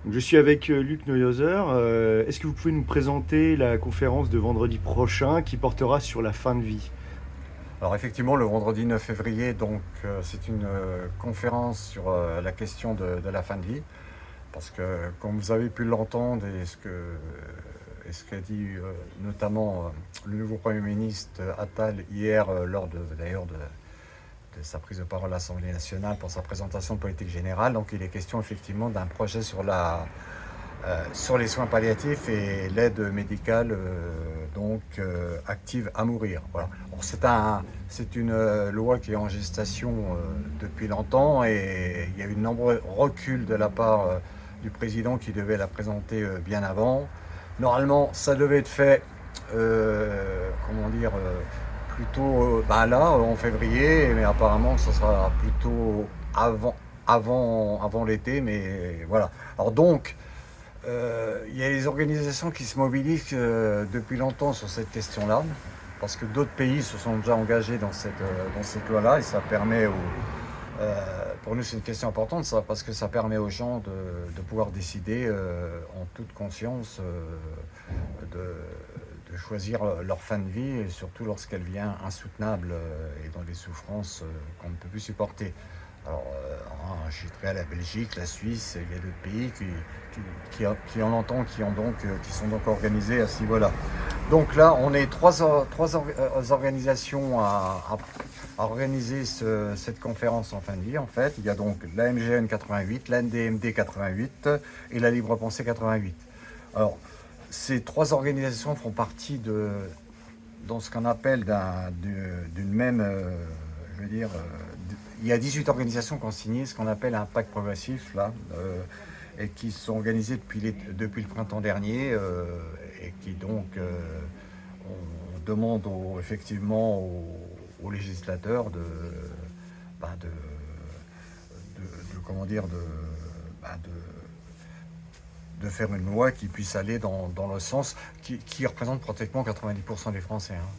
Donc, je suis avec Luc Neuhauser. Est-ce que vous pouvez nous présenter la conférence de vendredi prochain qui portera sur la fin de vie? Alors effectivement, le vendredi 9 février, c'est une conférence sur la question de la fin de vie, parce que comme vous avez pu l'entendre et ce qu'a dit notamment le nouveau Premier ministre Attal hier lors de sa prise de parole à l'Assemblée nationale pour sa présentation de politique générale, donc il est question effectivement d'un projet sur les soins palliatifs et l'aide médicale active à mourir. Voilà. C'est une loi qui est en gestation depuis longtemps et il y a eu de nombreux reculs de la part du président qui devait la présenter bien avant. Normalement, ça devait être fait, plutôt là, en février, mais apparemment, ça sera plutôt avant l'été, mais voilà. Alors donc, il y a les organisations qui se mobilisent depuis longtemps sur cette question-là, parce que d'autres pays se sont déjà engagés dans cette loi-là, et ça permet pour nous c'est une question importante, ça, parce que ça permet aux gens de pouvoir décider en toute conscience de choisir leur fin de vie, et surtout lorsqu'elle vient insoutenable et dans des souffrances qu'on ne peut plus supporter. Alors, je citerai la Belgique, la Suisse, il y a d'autres pays qui en entendent, qui sont donc organisés à ce niveau-là. Donc là, on est trois organisations à organiser cette conférence en fin de vie, en fait. Il y a donc la MGN 88, la NDMD 88 et la Libre Pensée 88. Alors, ces trois organisations font partie dans ce qu'on appelle d'une même, je veux dire, il y a 18 organisations qui ont signé ce qu'on appelle un pacte progressif, là, et qui sont organisées depuis le printemps dernier, et qui donc, on demande effectivement aux législateurs bah, de, comment dire, bah, de faire une loi qui puisse aller dans le sens qui représente pratiquement 90% des Français. Hein.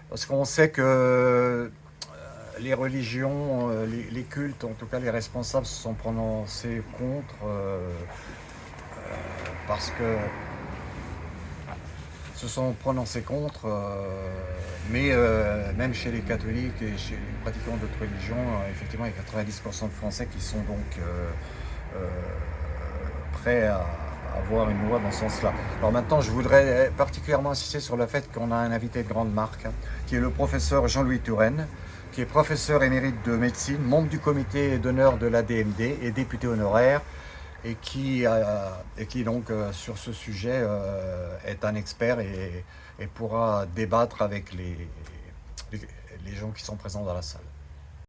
Parce qu'on sait que les religions, les cultes, en tout cas les responsables se sont prononcés contre parce que se sont prononcés contre, mais même chez les catholiques et chez les pratiquants d'autres religions, effectivement, il y a 90% de Français qui sont donc euh, prêts à avoir une loi dans ce sens-là. Alors maintenant, je voudrais particulièrement insister sur le fait qu'on a un invité de grande marque, hein, qui est le professeur Jean-Louis Touraine, qui est professeur émérite de médecine, membre du comité d'honneur de l'ADMD et député honoraire, et qui donc sur ce sujet est un expert et pourra débattre avec les gens qui sont présents dans la salle.